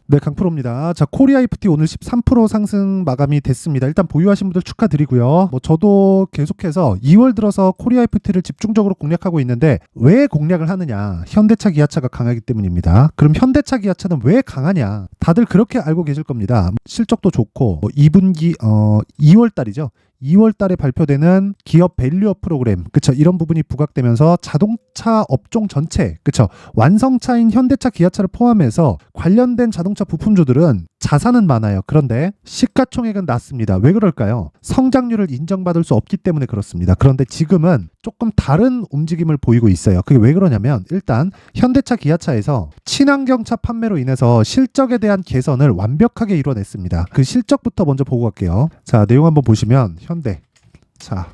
네, 강프로입니다. 자, 코리아 FT 오늘 13% 상승 마감이 됐습니다. 일단 보유하신 분들 축하드리고요. 저도 계속해서 2월 들어서 코리아 FT를 집중적으로 공략하고 있는데 왜 공략을 하느냐? 현대차, 기아차가 강하기 때문입니다. 그럼 현대차, 기아차는 왜 강하냐? 다들 그렇게 알고 계실 겁니다. 실적도 좋고 2분기 2월 달이죠. 2월 달에 발표되는 기업 밸류업 프로그램, 그쵸? 이런 부분이 부각되면서 자동차 업종 전체, 그쵸? 완성차인 현대차, 기아차를 포함해서 관련된 자동차 부품주들은 자산은 많아요. 그런데 시가총액은 낮습니다. 왜 그럴까요? 성장률을 인정받을 수 없기 때문에 그렇습니다. 그런데 지금은 조금 다른 움직임을 보이고 있어요. 그게 왜 그러냐면 일단 현대차, 기아차에서 친환경차 판매로 인해서 실적에 대한 개선을 완벽하게 이뤄냈습니다. 그 실적부터 먼저 보고 갈게요. 자, 내용 한번 보시면 현대. 자,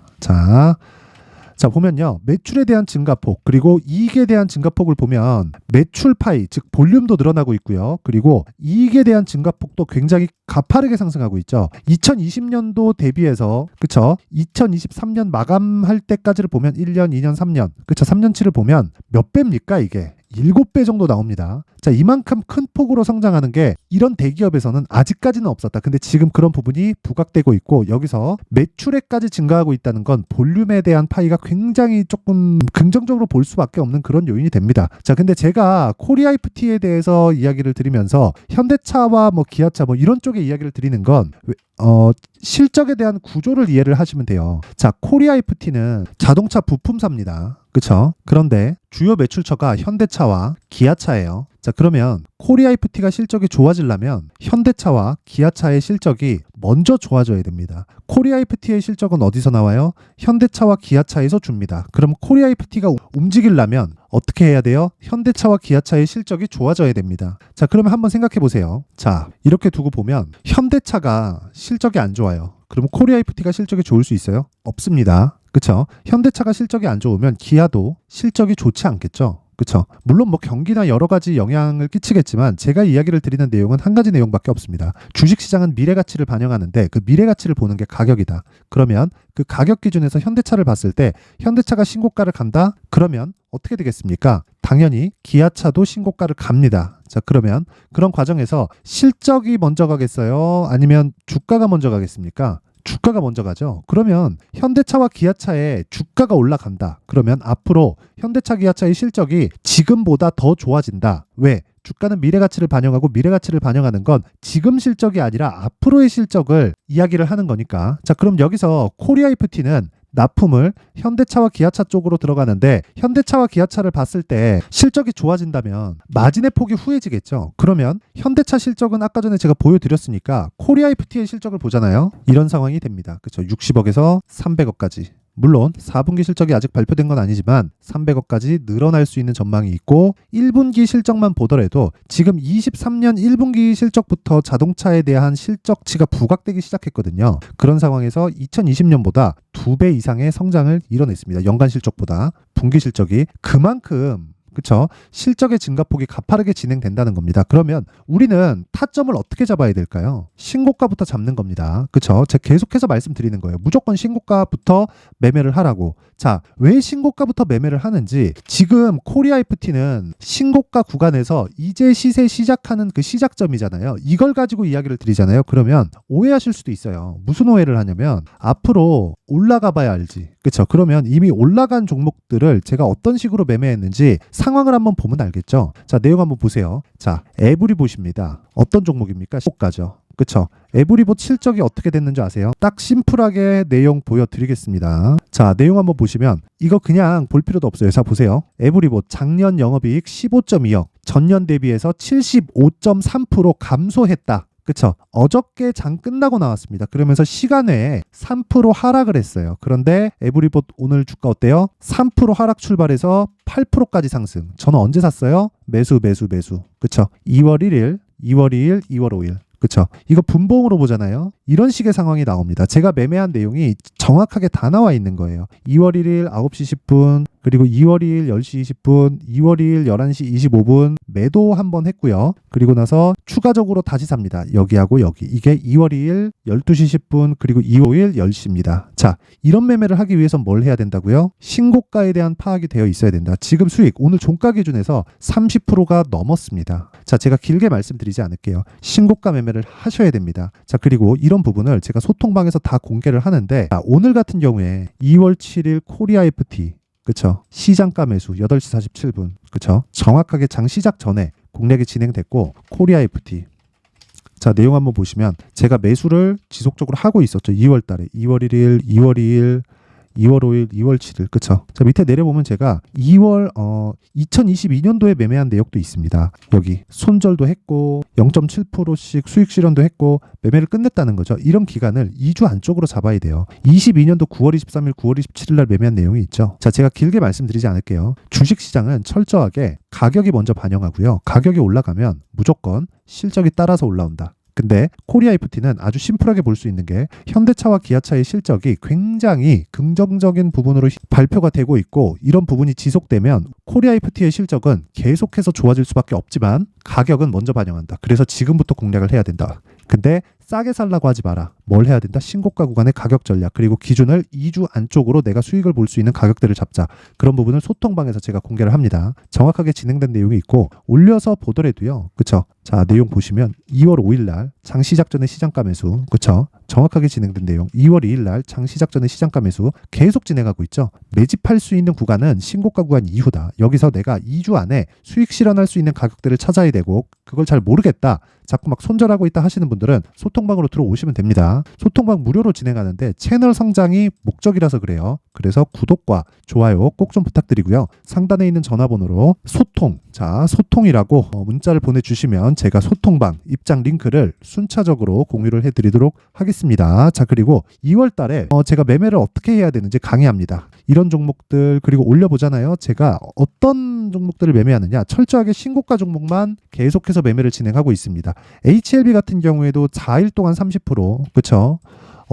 보면요. 매출에 대한 증가폭, 그리고 이익에 대한 증가폭을 보면 매출 파이, 즉 볼륨도 늘어나고 있고요. 그리고 이익에 대한 증가폭도 굉장히 가파르게 상승하고 있죠. 2020년도 대비해서, 그쵸? 2023년 마감할 때까지를 보면 1년, 2년, 3년, 그쵸? 3년치를 보면 몇 배입니까, 이게? 7배 정도 나옵니다. 자, 이만큼 큰 폭으로 성장하는 게 이런 대기업에서는 아직까지는 없었다. 근데 지금 그런 부분이 부각되고 있고 여기서 매출액까지 증가하고 있다는 건 볼륨에 대한 파이가 굉장히 조금 긍정적으로 볼 수밖에 없는 그런 요인이 됩니다. 자, 근데 제가 코리아 FT에 대해서 이야기를 드리면서 현대차와 기아차 이런 쪽의 이야기를 드리는 건 실적에 대한 구조를 이해를 하시면 돼요. 자, 코리아 FT는 자동차 부품사입니다. 그쵸? 그런데 주요 매출처가 현대차와 기아차예요. 자, 그러면 코리아 FT가 실적이 좋아지려면 현대차와 기아차의 실적이 먼저 좋아져야 됩니다. 코리아 FT의 실적은 어디서 나와요? 현대차와 기아차에서 줍니다. 그럼 코리아 FT가 움직이려면 어떻게 해야 돼요? 현대차와 기아차의 실적이 좋아져야 됩니다. 자, 그러면 한번 생각해 보세요. 자, 이렇게 두고 보면 현대차가 실적이 안 좋아요. 그럼 코리아 FT가 실적이 좋을 수 있어요? 없습니다. 그쵸? 현대차가 실적이 안 좋으면 기아도 실적이 좋지 않겠죠? 그쵸? 물론 경기나 여러 가지 영향을 끼치겠지만 제가 이야기를 드리는 내용은 한 가지 내용밖에 없습니다. 주식시장은 미래가치를 반영하는데 그 미래가치를 보는 게 가격이다. 그러면 그 가격 기준에서 현대차를 봤을 때 현대차가 신고가를 간다? 그러면 어떻게 되겠습니까? 당연히 기아차도 신고가를 갑니다. 자, 그러면 그런 과정에서 실적이 먼저 가겠어요? 아니면 주가가 먼저 가겠습니까? 주가가 먼저 가죠. 그러면 현대차와 기아차의 주가가 올라간다. 그러면 앞으로 현대차, 기아차의 실적이 지금보다 더 좋아진다. 왜? 주가는 미래가치를 반영하고 미래가치를 반영하는 건 지금 실적이 아니라 앞으로의 실적을 이야기를 하는 거니까. 자, 그럼 여기서 코리아 FT는 납품을 현대차와 기아차 쪽으로 들어가는데 현대차와 기아차를 봤을 때 실적이 좋아진다면 마진의 폭이 후해지겠죠. 그러면 현대차 실적은 아까 전에 제가 보여드렸으니까 코리아 FT의 실적을 보잖아요. 이런 상황이 됩니다. 그렇죠? 60억에서 300억까지. 물론 4분기 실적이 아직 발표된 건 아니지만 300억까지 늘어날 수 있는 전망이 있고 1분기 실적만 보더라도 지금 23년 1분기 실적부터 자동차에 대한 실적치가 부각되기 시작했거든요. 그런 상황에서 2020년보다 2배 이상의 성장을 이뤄냈습니다. 연간 실적보다 분기 실적이 그만큼 그쵸? 실적의 증가폭이 가파르게 진행된다는 겁니다. 그러면 우리는 타점을 어떻게 잡아야 될까요? 신고가부터 잡는 겁니다. 그쵸? 제가 계속해서 말씀드리는 거예요. 무조건 신고가부터 매매를 하라고. 자, 왜 신고가부터 매매를 하는지 지금 코리아 FT는 신고가 구간에서 이제 시세 시작하는 그 시작점이잖아요. 이걸 가지고 이야기를 드리잖아요. 그러면 오해하실 수도 있어요. 무슨 오해를 하냐면 앞으로 올라가 봐야 알지. 그쵸? 그러면 이미 올라간 종목들을 제가 어떤 식으로 매매했는지 상황을 한번 보면 알겠죠? 자, 내용 한번 보세요. 자, 에브리봇입니다. 어떤 종목입니까? 신고가죠. 그쵸? 에브리봇 실적이 어떻게 됐는지 아세요? 딱 심플하게 내용 보여드리겠습니다. 자, 내용 한번 보시면 이거 그냥 볼 필요도 없어요. 자, 보세요. 에브리봇 작년 영업이익 15.2억, 전년 대비해서 75.3% 감소했다. 그쵸? 어저께 장 끝나고 나왔습니다. 그러면서 시간 외에 3% 하락을 했어요. 그런데 에브리봇 오늘 주가 어때요? 3% 하락 출발해서 8%까지 상승. 저는 언제 샀어요? 매수. 그쵸? 2월 1일, 2월 2일, 2월 5일. 그쵸? 이거 분봉으로 보잖아요. 이런 식의 상황이 나옵니다. 제가 매매한 내용이 정확하게 다 나와 있는 거예요. 2월 1일 9시 10분 그리고 2월 2일 10시 20분, 2월 2일 11시 25분 매도 한번 했고요. 그리고 나서 추가적으로 다시 삽니다. 여기하고 여기. 이게 2월 2일 12시 10분 그리고 2월 5일 10시입니다. 자, 이런 매매를 하기 위해선 뭘 해야 된다고요? 신고가에 대한 파악이 되어 있어야 된다. 지금 수익 오늘 종가 기준에서 30%가 넘었습니다. 자, 제가 길게 말씀드리지 않을게요. 신고가 매매를 하셔야 됩니다. 자, 그리고 이런 부분을 제가 소통방에서 다 공개를 하는데, 자, 오늘 같은 경우에 2월 7일 코리아 FT, 그쵸? 시장가 매수 8시 47분, 그쵸? 정확하게 장 시작 전에 공략이 진행됐고, 코리아 FT. 자, 내용 한번 보시면 제가 매수를 지속적으로 하고 있었죠. 2월 달에. 2월 1일, 2월 2일, 2월 5일, 2월 7일. 그쵸? 자, 밑에 내려보면 제가 2022년도에 매매한 내역도 있습니다. 여기 손절도 했고 0.7%씩 수익 실현도 했고 매매를 끝냈다는 거죠. 이런 기간을 2주 안쪽으로 잡아야 돼요. 22년도 9월 23일, 9월 27일 날 매매한 내용이 있죠. 자, 제가 길게 말씀드리지 않을게요. 주식시장은 철저하게 가격이 먼저 반영하고요. 가격이 올라가면 무조건 실적이 따라서 올라온다. 근데 코리아 FT는 아주 심플하게 볼 수 있는 게 현대차와 기아차의 실적이 굉장히 긍정적인 부분으로 발표가 되고 있고, 이런 부분이 지속되면 코리아 FT의 실적은 계속해서 좋아질 수밖에 없지만 가격은 먼저 반영한다. 그래서 지금부터 공략을 해야 된다. 근데 싸게 살라고 하지 마라. 뭘 해야 된다? 신고가 구간의 가격 전략, 그리고 기준을 2주 안쪽으로 내가 수익을 볼 수 있는 가격대를 잡자. 그런 부분을 소통방에서 제가 공개를 합니다. 정확하게 진행된 내용이 있고 올려서 보더라도요. 그쵸? 자, 내용 보시면 2월 5일 날 장 시작 전에 시장가 매수, 그쵸? 정확하게 진행된 내용. 2월 2일 날 장 시작 전에 시장가 매수 계속 진행하고 있죠. 매집할 수 있는 구간은 신고가 구간 이후다. 여기서 내가 2주 안에 수익 실현할 수 있는 가격대를 찾아야 되고, 그걸 잘 모르겠다, 자꾸 막 손절하고 있다 하시는 분들은 소통방으로 들어오시면 됩니다. 소통방 무료로 진행하는데 채널 성장이 목적이라서 그래요. 그래서 구독과 좋아요 꼭 좀 부탁드리고요. 상단에 있는 전화번호로 소통, 자, 소통이라고 문자를 보내주시면 제가 소통방 입장 링크를 순차적으로 공유를 해드리도록 하겠습니다. 자, 그리고 2월 달에 제가 매매를 어떻게 해야 되는지 강의합니다. 이런 종목들, 그리고 올려보잖아요. 제가 어떤 종목들을 매매하느냐, 철저하게 신고가 종목만 계속해서 매매를 진행하고 있습니다. HLB 같은 경우에도 4일 동안 30%, 그쵸?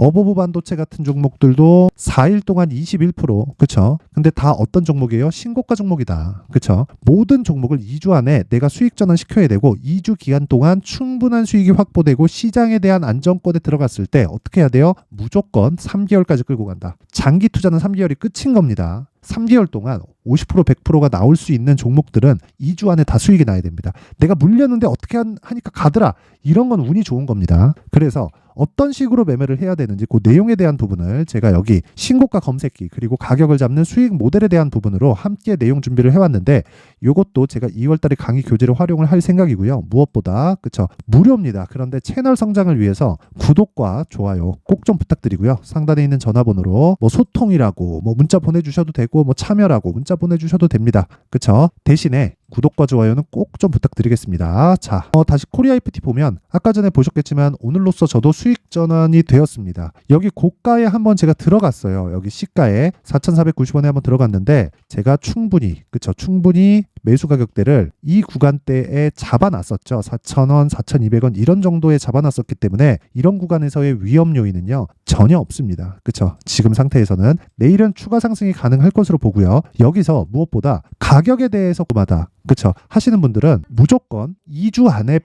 어버브 반도체 같은 종목들도 4일 동안 21%, 그쵸? 근데 다 어떤 종목이에요? 신고가 종목이다. 그쵸? 모든 종목을 2주 안에 내가 수익 전환 시켜야 되고, 2주 기간 동안 충분한 수익이 확보되고 시장에 대한 안정권에 들어갔을 때 어떻게 해야 돼요? 무조건 3개월까지 끌고 간다. 장기 투자는 3개월이 끝인 겁니다. 3개월 동안 50% 100%가 나올 수 있는 종목들은 2주 안에 다 수익이 나야 됩니다. 내가 물렸는데 어떻게 하니까 가더라, 이런 건 운이 좋은 겁니다. 그래서 어떤 식으로 매매를 해야 되는지 그 내용에 대한 부분을 제가 여기 신고가 검색기, 그리고 가격을 잡는 수익 모델에 대한 부분으로 함께 내용 준비를 해왔는데, 이것도 제가 2월달에 강의 교재로 활용을 할 생각이고요. 무엇보다 그쵸, 무료입니다. 그런데 채널 성장을 위해서 구독과 좋아요 꼭 좀 부탁드리고요. 상단에 있는 전화번호로 뭐 소통이라고 뭐 문자 보내주셔도 되고, 뭐 참여라고 문자 보내주셔도 됩니다. 그쵸? 대신에 구독과 좋아요는 꼭 좀 부탁드리겠습니다. 자, 다시 코리아 FT 보면 아까 전에 보셨겠지만 오늘로써 저도 수익 전환이 되었습니다. 여기 고가에 한번 제가 들어갔어요. 여기 시가에 4,490원에 한번 들어갔는데 제가 충분히, 그쵸, 충분히 매수 가격대를 이 구간대에 잡아놨었죠. 4,000원, 4,200원 이런 정도에 잡아놨었기 때문에 이런 구간에서의 위험 요인은요 전혀 없습니다. 그쵸? 지금 상태에서는 내일은 추가 상승이 가능할 것으로 보고요. 여기서 무엇보다 가격에 대해서 고마다, 그쵸, 하시는 분들은 무조건 2주 안에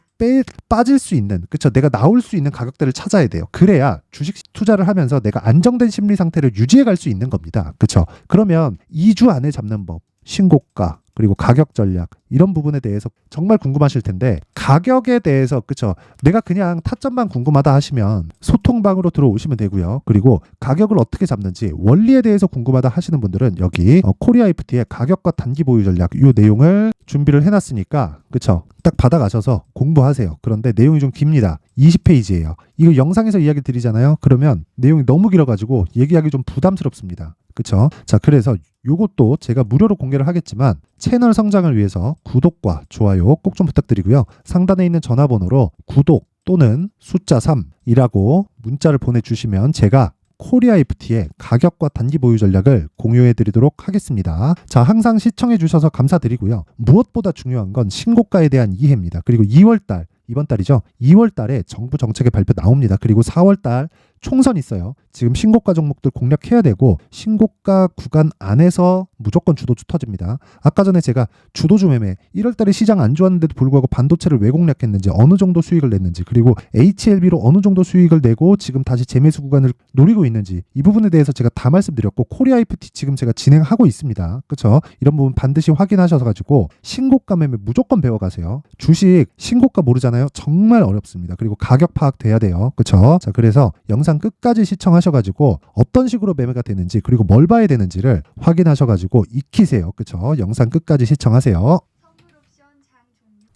빠질 수 있는, 그쵸, 내가 나올 수 있는 가격대를 찾아야 돼요. 그래야 주식 투자를 하면서 내가 안정된 심리 상태를 유지해 갈 수 있는 겁니다. 그쵸? 그러면 2주 안에 잡는 법, 신고가, 그리고 가격 전략, 이런 부분에 대해서 정말 궁금하실 텐데, 가격에 대해서, 그쵸, 내가 그냥 타점만 궁금하다 하시면 소통방으로 들어오시면 되고요. 그리고 가격을 어떻게 잡는지, 원리에 대해서 궁금하다 하시는 분들은 여기 코리아 FT의 가격과 단기 보유 전략, 이 내용을 준비를 해놨으니까, 그쵸, 딱 받아가셔서 공부하세요. 그런데 내용이 좀 깁니다. 20페이지예요. 이거 영상에서 이야기 드리잖아요. 그러면 내용이 너무 길어가지고 얘기하기 좀 부담스럽습니다. 그쵸? 자, 그래서 요것도 제가 무료로 공개를 하겠지만 채널 성장을 위해서 구독과 좋아요 꼭 좀 부탁드리고요. 상단에 있는 전화번호로 구독 또는 숫자 3이라고 문자를 보내주시면 제가 코리아 FT의 가격과 단기 보유 전략을 공유해 드리도록 하겠습니다. 자, 항상 시청해 주셔서 감사드리고요. 무엇보다 중요한 건 신고가에 대한 이해입니다. 그리고 2월달, 이번 달이죠. 2월 달에 정부 정책의 발표 나옵니다. 그리고 4월 달 총선이 있어요. 지금 신고가 종목들 공략해야 되고 신고가 구간 안에서 무조건 주도주 터집니다. 아까 전에 제가 주도주 매매 1월달에 시장 안 좋았는데도 불구하고 반도체를 왜 공략했는지 어느 정도 수익을 냈는지 그리고 HLB로 어느 정도 수익을 내고 지금 다시 재매수 구간을 노리고 있는지 이 부분에 대해서 제가 다 말씀드렸고 코리아 IPT 지금 제가 진행하고 있습니다. 그렇죠? 이런 부분 반드시 확인하셔서 가지고 신고가 매매 무조건 배워가세요. 주식 신고가 모르잖아요. 정말 어렵습니다. 그리고 가격 파악돼야 돼요. 그렇죠? 자, 그래서 영상 끝까지 시청하셔가지고 어떤 식으로 매매가 되는지 그리고 뭘 봐야 되는지를 확인하셔가지고 익히세요. 그렇죠? 영상 끝까지 시청하세요.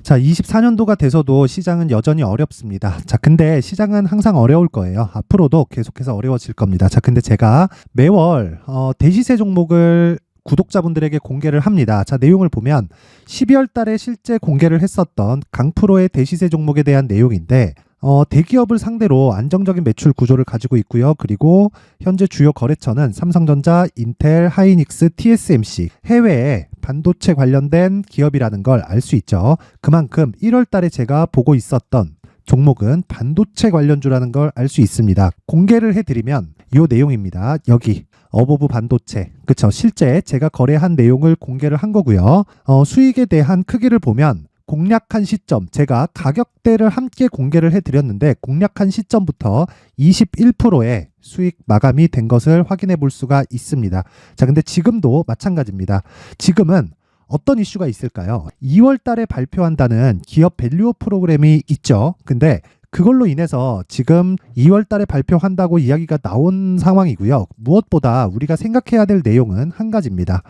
자, 24년도가 돼서도 시장은 여전히 어렵습니다. 자, 근데 시장은 항상 어려울 거예요. 앞으로도 계속해서 어려워질 겁니다. 자, 근데 제가 매월 대시세 종목을 구독자분들에게 공개를 합니다. 자, 내용을 보면 12월 달에 실제 공개를 했었던 강프로의 대시세 종목에 대한 내용인데 대기업을 상대로 안정적인 매출 구조를 가지고 있고요. 그리고 현재 주요 거래처는 삼성전자, 인텔, 하이닉스, TSMC, 해외에 반도체 관련된 기업이라는 걸 알 수 있죠. 그만큼 1월 달에 제가 보고 있었던 종목은 반도체 관련주라는 걸 알 수 있습니다. 공개를 해드리면 이 내용입니다. 여기 어보브 반도체, 그쵸? 실제 제가 거래한 내용을 공개를 한 거고요. 수익에 대한 크기를 보면 공략한 시점, 제가 가격대를 함께 공개를 해드렸는데 공략한 시점부터 21%의 수익 마감이 된 것을 확인해 볼 수가 있습니다. 자, 근데 지금도 마찬가지입니다. 지금은 어떤 이슈가 있을까요? 2월 달에 발표한다는 기업 밸류업 프로그램이 있죠. 근데 그걸로 인해서 지금 2월 달에 발표한다고 이야기가 나온 상황이고요. 무엇보다 우리가 생각해야 될 내용은 한 가지입니다.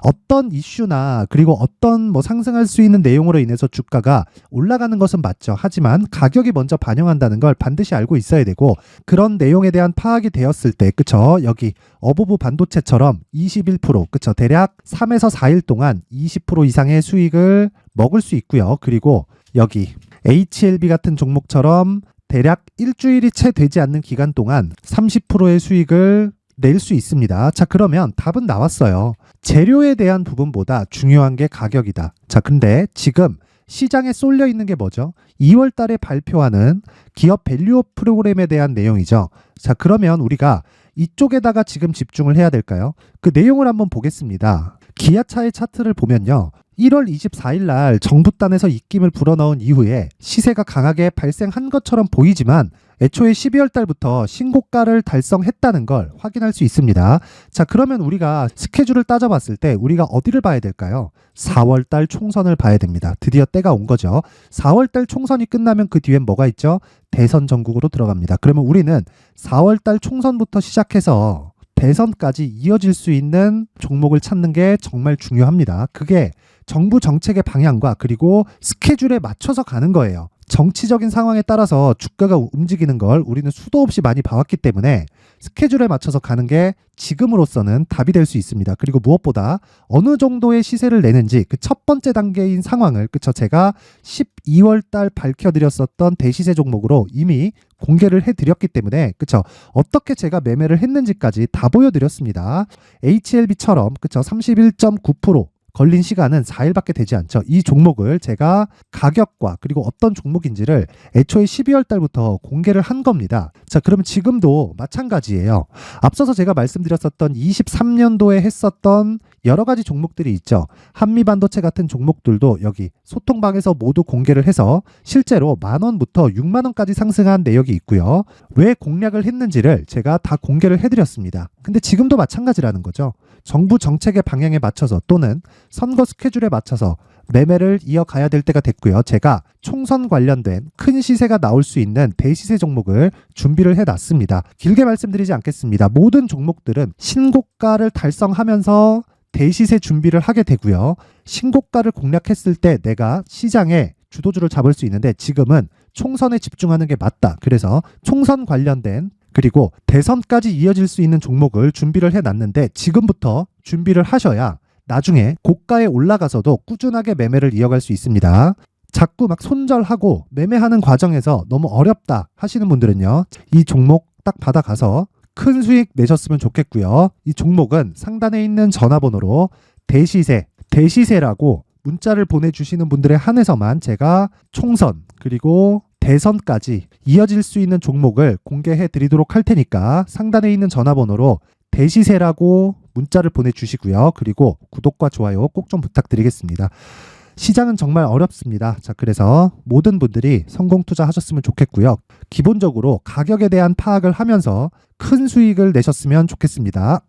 어떤 이슈나 그리고 어떤 상승할 수 있는 내용으로 인해서 주가가 올라가는 것은 맞죠. 하지만 가격이 먼저 반영한다는 걸 반드시 알고 있어야 되고 그런 내용에 대한 파악이 되었을 때 그쵸? 여기 어보브 반도체처럼 21% 그쵸? 대략 3에서 4일 동안 20% 이상의 수익을 먹을 수 있고요. 그리고 여기 HLB 같은 종목처럼 대략 일주일이 채 되지 않는 기간 동안 30%의 수익을 낼 수 있습니다. 자, 그러면 답은 나왔어요. 재료에 대한 부분보다 중요한 게 가격이다. 자, 근데 지금 시장에 쏠려 있는 게 뭐죠? 2월 달에 발표하는 기업 밸류업 프로그램에 대한 내용이죠. 자, 그러면 우리가 이쪽에다가 지금 집중을 해야 될까요? 그 내용을 한번 보겠습니다. 기아차의 차트를 보면요. 1월 24일 날 정부단에서 입김을 불어넣은 이후에 시세가 강하게 발생한 것처럼 보이지만 애초에 12월 달부터 신고가를 달성했다는 걸 확인할 수 있습니다. 자, 그러면 우리가 스케줄을 따져봤을 때 우리가 어디를 봐야 될까요? 4월 달 총선을 봐야 됩니다. 드디어 때가 온 거죠. 4월 달 총선이 끝나면 그 뒤엔 뭐가 있죠? 대선 전국으로 들어갑니다. 그러면 우리는 4월 달 총선부터 시작해서 대선까지 이어질 수 있는 종목을 찾는 게 정말 중요합니다. 그게 정부 정책의 방향과 그리고 스케줄에 맞춰서 가는 거예요. 정치적인 상황에 따라서 주가가 움직이는 걸 우리는 수도 없이 많이 봐왔기 때문에 스케줄에 맞춰서 가는 게 지금으로서는 답이 될 수 있습니다. 그리고 무엇보다 어느 정도의 시세를 내는지 그 첫 번째 단계인 상황을 그쵸 제가 12월 달 밝혀드렸었던 대시세 종목으로 이미 공개를 해드렸기 때문에 그쵸 어떻게 제가 매매를 했는지까지 다 보여드렸습니다. HLB처럼 그쵸 31.9% 걸린 시간은 4일밖에 되지 않죠. 이 종목을 제가 가격과 그리고 어떤 종목인지를 애초에 12월 달부터 공개를 한 겁니다. 자, 그러면 지금도 마찬가지예요. 앞서서 제가 말씀드렸었던 23년도에 했었던 여러 가지 종목들이 있죠. 한미반도체 같은 종목들도 여기 소통방에서 모두 공개를 해서 실제로 10,000원부터 60,000원까지 상승한 내역이 있고요. 왜 공략을 했는지를 제가 다 공개를 해드렸습니다. 근데 지금도 마찬가지라는 거죠. 정부 정책의 방향에 맞춰서 또는 선거 스케줄에 맞춰서 매매를 이어가야 될 때가 됐고요. 제가 총선 관련된 큰 시세가 나올 수 있는 대시세 종목을 준비를 해놨습니다. 길게 말씀드리지 않겠습니다. 모든 종목들은 신고가를 달성하면서 대시세 준비를 하게 되고요. 신고가를 공략했을 때 내가 시장에 주도주를 잡을 수 있는데 지금은 총선에 집중하는 게 맞다. 그래서 총선 관련된 그리고 대선까지 이어질 수 있는 종목을 준비를 해놨는데 지금부터 준비를 하셔야 나중에 고가에 올라가서도 꾸준하게 매매를 이어갈 수 있습니다. 자꾸 막 손절하고 매매하는 과정에서 너무 어렵다 하시는 분들은요. 이 종목 딱 받아가서 큰 수익 내셨으면 좋겠고요. 이 종목은 상단에 있는 전화번호로 대시세라고 문자를 보내주시는 분들에 한해서만 제가 총선 그리고 대선까지 이어질 수 있는 종목을 공개해 드리도록 할 테니까 상단에 있는 전화번호로 대시세라고 문자를 보내주시고요. 그리고 구독과 좋아요 꼭 좀 부탁드리겠습니다. 시장은 정말 어렵습니다. 자, 그래서 모든 분들이 성공 투자하셨으면 좋겠고요. 기본적으로 가격에 대한 파악을 하면서 큰 수익을 내셨으면 좋겠습니다.